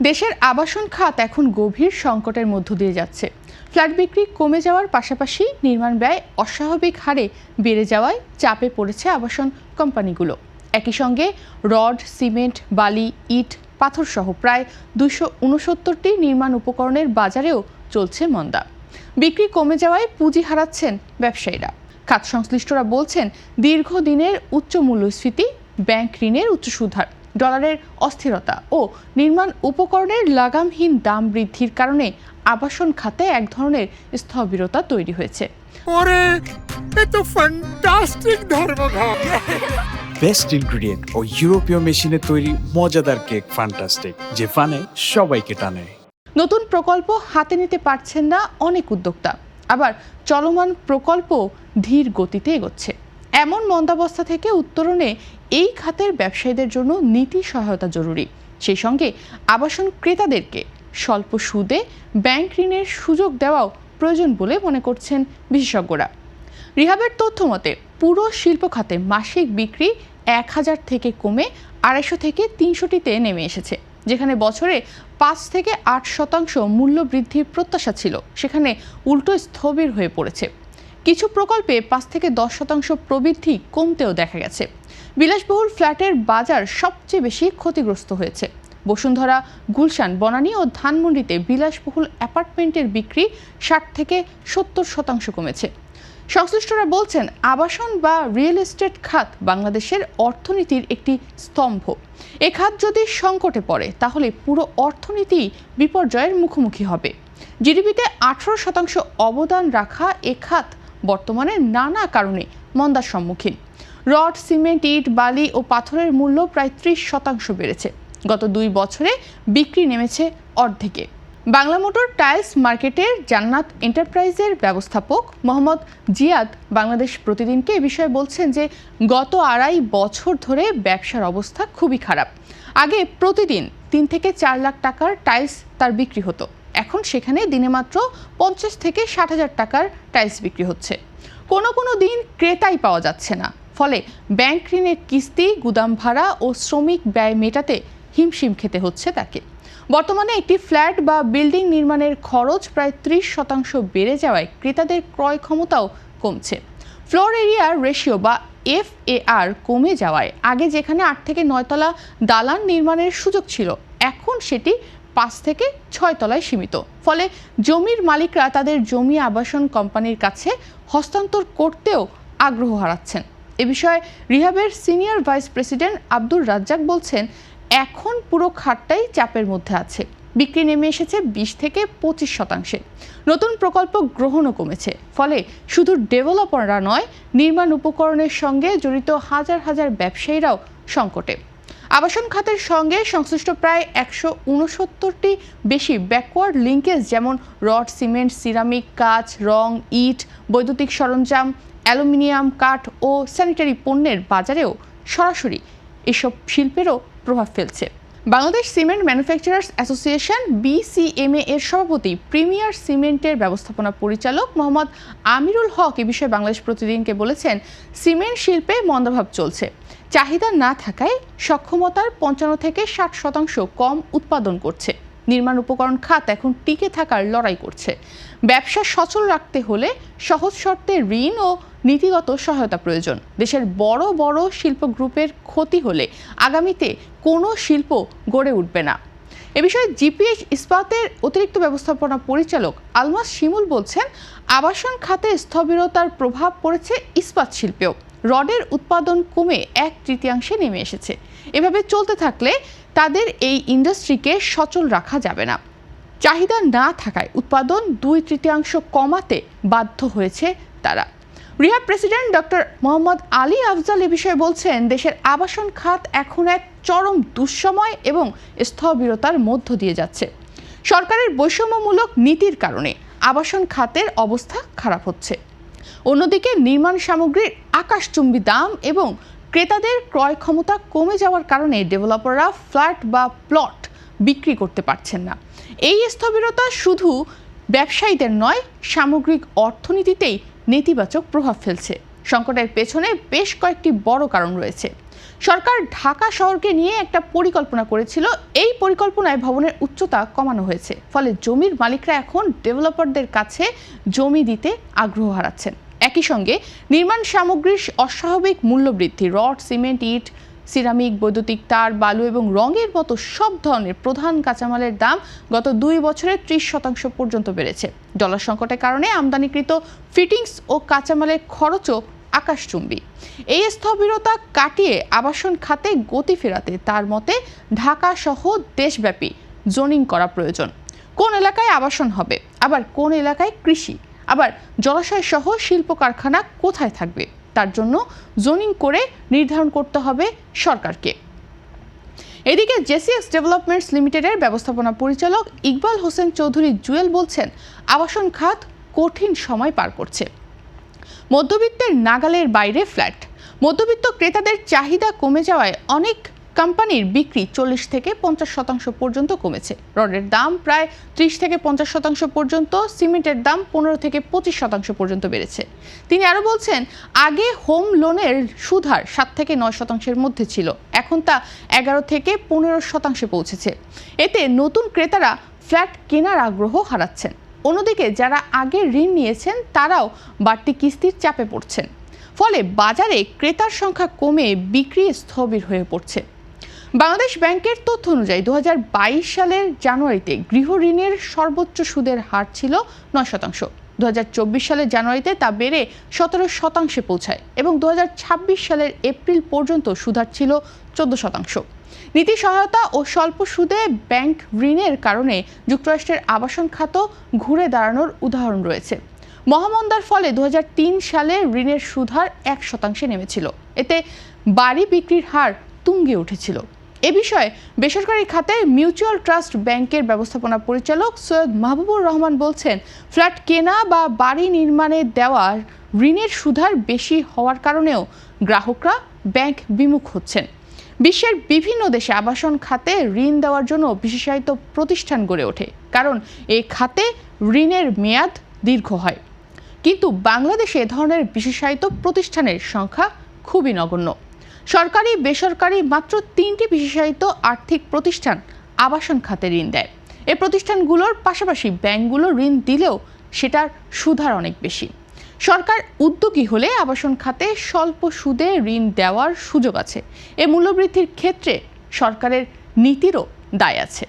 দেশের আবাসন খাত এখন গভীর সংকটের মধ্য দিয়ে যাচ্ছে। ফ্ল্যাট বিক্রি কমে যাওয়ার পাশাপাশি নির্মাণ ব্যয় অস্বাভাবিক হারে বেড়ে যাওয়ায় চাপে পড়েছে আবাসন কোম্পানিগুলো। একই সঙ্গে রড, সিমেন্ট, বালি, ইট, পাথর সহ প্রায় 269টি নির্মাণ উপকরণের বাজারেও চলছে মন্দা। বিক্রি কমে যাওয়ায় পুঁজি হারাচ্ছেন ব্যবসায়ীরা। খাত সংশ্লিষ্টরা বলছেন, দীর্ঘদিনের উচ্চ মূল্যস্ফীতি, ব্যাংক ঋণের উচ্চ সুদহার, ডলারের অস্থিরতা ও নির্মাণ উপকরণের লাগামহীন দাম বৃদ্ধির কারণে আবাসন খাতে এক ধরনের স্থবিরতা তৈরি হয়েছে। বেস্ট ইনগ্রেডিয়েন্ট ও ইউরোপীয় মেশিনে তৈরি মজাদার কেক ফ্যান্টাস্টিক, যে ফানে সবাইকে টানে। নতুন প্রকল্প হাতে নিতে পারছেন না অনেক উদ্যোক্তা, আবার চলমান প্রকল্প ধীর গতিতে এগোচ্ছে। এমন মন্দাবস্থা থেকে উত্তরণে এই খাতের ব্যবসায়ীদের জন্য নীতি সহায়তা জরুরি। সেই সঙ্গে আবাসন ক্রেতাদেরকে স্বল্প সুদে ব্যাংক ঋণের সুযোগ দেওয়াও প্রয়োজন বলে মনে করছেন বিশেষজ্ঞরা। রিহাবের তথ্য মতে পুরো শিল্প খাতে মাসিক বিক্রি 1000 থেকে কমে 250 থেকে 300টিতে নেমে এসেছে। যেখানে বছরে 5 থেকে 8% মূল্য বৃদ্ধির প্রত্যাশা ছিল, সেখানে উল্টো স্থবির হয়ে পড়েছে। কিছু প্রকল্পে 5 থেকে 10% প্রবৃদ্ধি কমতেও দেখা গেছে। বিলাসবহুল ফ্ল্যাটের বাজার সবচেয়ে বেশি ক্ষতিগ্রস্ত হয়েছে। বসুন্ধরা, গুলশান, বনানী ও ধানমন্ডিতে বিলাসবহুল অ্যাপার্টমেন্টের বিক্রি 60 থেকে 70% কমেছে। সংশ্লিষ্টরা বলছেন, আবাসন বা রিয়েল এস্টেট খাত বাংলাদেশের অর্থনীতির একটি স্তম্ভ। এ খাত যদি সংকটে পড়ে তাহলে পুরো অর্থনীতি বিপর্যয়ের মুখোমুখি হবে। জিডিপিতে 18% অবদান রাখা এ খাত বর্তমানে নানা কারণে মন্দার সম্মুখীন। রড, সিমেন্ট, ইট, বালি ও পাথরের মূল্য প্রায় 30% বেড়েছে। গত 2 বছরে বিক্রি নেমেছে অর্ধেকে। বাংলা মোটর টাইলস মার্কেটের জান্নাত এন্টারপ্রাইজের ব্যবস্থাপক মোহাম্মদ জিয়াদ বাংলাদেশ প্রতিদিনকে এ বিষয়ে বলছেন যে গত 2.5 বছর ধরে ব্যবসার অবস্থা খুবই খারাপ। আগে প্রতিদিন 3 থেকে 4 লাখ টাকার টাইলস তার বিক্রি হতো, এখন সেখানে দিনে মাত্র 50 থেকে 60 হাজার টাকার টাইলস বিক্রি হচ্ছে। কোনো দিন ক্রেতাই পাওয়া যাচ্ছে না, ফলে ব্যাংক ঋণের কিস্তি, গুদাম ভাড়া ও শ্রমিক ব্যয় মেটাতে হিমশিম খেতে হচ্ছে তাকে। বর্তমানে একটি ফ্ল্যাট বা বিল্ডিং নির্মাণের খরচ প্রায় 30% বেড়ে যাওয়ায় ক্রেতাদের ক্রয় ক্ষমতাও কমছে। ফ্লোর এরিয়ার রেশিও বা FAR কমে যাওয়ায় আগে যেখানে 8 থেকে 9 তলা দালান নির্মাণের সুযোগ ছিল, এখন সেটি 5 থেকে 6 তলায় সীমিত। ফলে জমির মালিকরা তাদের জমি আবাসন কোম্পানির কাছে হস্তান্তর করতেও আগ্রহ হারাচ্ছেন। এ বিষয়ে রিহাবের senior vice president Abdur Razzak বলছেন, এখন পুরো খাতটাই চাপের মধ্যে আছে। বিক্রি নেমে এসেছে 20 থেকে 25%। নতুন প্রকল্প গ্রহণও কমেছে। ফলে শুধু ডেভেলপাররা নয়, নির্মাণ উপকরণের সঙ্গে জড়িত হাজার হাজার ব্যবসায়ীরাও সংকটে। আবাসন খাতের সঙ্গে সংশ্লিষ্ট প্রায় 169টি বেশি ব্যাকওয়ার্ড লিঙ্কেজ, যেমন রড, সিমেন্ট, সিরামিক, কাঁচ, রং, ইট, বৈদ্যুতিক সরঞ্জাম, অ্যালুমিনিয়াম, কাঠ ও স্যানিটারি পণ্যের বাজারেও সরাসরি এসব শিল্পেরও প্রভাব ফেলছে। Bangladesh cement manufacturers association BCMA এর সভাপতি, প্রিমিয়ার সিমেন্টের ব্যবস্থাপনা পরিচালক মোহাম্মদ আমিরুল হক এ বিষয়ে বাংলাদেশ প্রতিদিনকে বলেছেন, সিমেন্ট শিল্পে মন্দাভাব চলছে। চাহিদা না থাকায় সক্ষমতার 55 থেকে 60% কম উৎপাদন করছে। নির্মাণ উপকরণ খাত এখন টিকে থাকার লড়াই করছে। ব্যবসা সচল রাখতে হলে সহজ শর্তে ঋণ ও নীতিগত সহায়তা প্রয়োজন। দেশের বড় বড় শিল্প গ্রুপের ক্ষতি হলে আগামীতে কোনো শিল্প গড়ে উঠবে না। এ বিষয়ে GPH ইস্পাতের অতিরিক্ত ব্যবস্থাপনা পরিচালক আলমাস শিমুল বলছেন, আবাসন খাতে স্থবিরতার প্রভাব পড়েছে ইস্পাত শিল্পেও। রডের উৎপাদন কমে 1/3 নেমে এসেছে। এভাবে চলতে থাকলে তাদের এই ইন্ডাস্ট্রিকে সচল রাখা যাবে না। চাহিদা না থাকায় উৎপাদন 2/3 কমাতে বাধ্য হয়েছে তারা। রিহাব প্রেসিডেন্ট ডক্টর মোহাম্মদ আলী আফজাল এ বিষয়ে বলছেন, দেশের আবাসন খাত এখন এক চরম দুঃসময় এবং স্থবিরতার মধ্য দিয়ে যাচ্ছে। সরকারের বৈষম্যমূলক নীতির কারণে আবাসন খাতের অবস্থা খারাপ হচ্ছে। অন্যদিকে নির্মাণ সামগ্রীর আকাশচুম্বী দাম এবং ক্রেতাদের ক্রয় ক্ষমতা কমে যাওয়ার কারণে ডেভেলপাররা ফ্ল্যাট বা প্লট বিক্রি করতে পারছেন না। এই স্থবিরতা শুধু ব্যবসায়ীদের নয়, সামগ্রিক অর্থনীতিতেই নেতিবাচক প্রভাব ফেলছে। সংকটের পেছনে বেশ কয়েকটি বড় কারণ রয়েছে। সরকার ঢাকা শহরকে নিয়ে একটা পরিকল্পনা করেছিল। এই পরিকল্পনায় ভবনের উচ্চতা কমানো হয়েছে, ফলে জমির মালিকরা এখন ডেভেলপারদের কাছে জমি দিতে আগ্রহ হারাচ্ছেন। একই সঙ্গে নির্মাণ সামগ্রীর অস্বাভাবিক মূল্যবৃদ্ধি, রড, সিমেন্ট, ইট, সিরামিক, বৈদ্যুতিক তার, বালু এবং রঙের মতো সব ধরনের প্রধান কাঁচামালের দাম গত 2 বছরে 30% পর্যন্ত বেড়েছে। ডলার সংকটের কারণে আমদানিকৃত ফিটিংস ও কাঁচামালের খরচও আকাশচুম্বী। এই স্থবিরতা কাটিয়ে আবাসন খাতে গতি ফেরাতে তার মতে ঢাকা সহ দেশব্যাপী জোনিং করা প্রয়োজন। কোন এলাকায় আবাসন হবে, আবার কোন এলাকায় কৃষি, আবার জলাশয় সহ শিল্প কারখানা কোথায় থাকবে, তার জন্য জোনিং করে নির্ধারণ করতে হবে সরকারকে। এদিকে জেসিএক্স ডেভেলপমেন্টস লিমিটেডের ব্যবস্থাপনা পরিচালক ইকবাল হোসেন চৌধুরী জুয়েল বলছেন, আবাসন খাত কঠিন সময় পার করছে। মধ্যবিত্তের নাগালের বাইরে ফ্ল্যাট। মধ্যবিত্ত ক্রেতাদের চাহিদা কমে যাওয়ায় অনেক কোম্পানির বিক্রি 40 থেকে 50% পর্যন্ত কমেছে। রডের দাম প্রায় 30 থেকে 50% পর্যন্ত, সিমেন্টের দাম 15 থেকে 25% পর্যন্ত বেড়েছে। তিনি আরও বলছেন, আগে হোম লোনের সুদ হার 7 থেকে 9% মধ্যে ছিল, এখন তা 11 থেকে 15% পৌঁছেছে। এতে নতুন ক্রেতারা ফ্ল্যাট কেনার আগ্রহ হারাচ্ছেন। অন্যদিকে যারা আগে ঋণ নিয়েছেন তারাও বাড়তি কিস্তির চাপে পড়ছেন, ফলে বাজারে ক্রেতার সংখ্যা কমে বিক্রি স্থবির হয়ে পড়ছে। বাংলাদেশ ব্যাংকের তথ্য অনুযায়ী 2022 সালের জানুয়ারিতে গৃহ ঋণের সর্বোচ্চ সুদের হার ছিল 9%। 2024 সালের জানুয়ারিতে তা বেড়ে 17% পৌঁছায় এবং 2026 সালের এপ্রিল পর্যন্ত সুদহার ছিল 14%। নীতি সহায়তা ও স্বল্প সুদে ব্যাংক ঋণের কারণে যুক্তরাষ্ট্রের আবাসন খাত ঘুরে দাঁড়ানোর উদাহরণ রয়েছে। মহামন্দার ফলে 2003 সালে ঋণের সুদহার 1% নেমেছিল। এতে বাড়ি বিক্রির হার তুঙ্গে উঠেছিল। এ বিষয়ে বেসরকারি খাতে মিউচুয়াল ট্রাস্ট ব্যাংকের ব্যবস্থাপনা পরিচালক সৈয়দ মাহবুবুর রহমান বলছেন, ফ্ল্যাট কেনা বা বাড়ি নির্মাণে দেওয়া ঋণের সুদহার বেশি হওয়ার কারণেও গ্রাহকরা ব্যাংক বিমুখ হচ্ছেন। বিশ্বের বিভিন্ন দেশে আবাসন খাতে ঋণ দেওয়ার জন্য বিশেষায়িত প্রতিষ্ঠান গড়ে ওঠে, কারণ এই খাতে ঋণের মেয়াদ দীর্ঘ হয়। কিন্তু বাংলাদেশে এ ধরনের বিশেষায়িত প্রতিষ্ঠানের সংখ্যা খুবই নগণ্য। সরকারি বেসরকারি মাত্র 3টি বিশেষায়িত আর্থিক প্রতিষ্ঠান আবাসন খাতে ঋণ দেয়। এই প্রতিষ্ঠানগুলোর পাশাপাশি ব্যাংকগুলো ঋণ দিলেও সেটার সুদহার অনেক বেশি। সরকার উদ্যোগী হলে আবাসন খাতে স্বল্প সুদে ঋণ দেওয়ার সুযোগ আছে। এ মূল্যবৃদ্ধির ক্ষেত্রে সরকারের নীতিরও দায় আছে।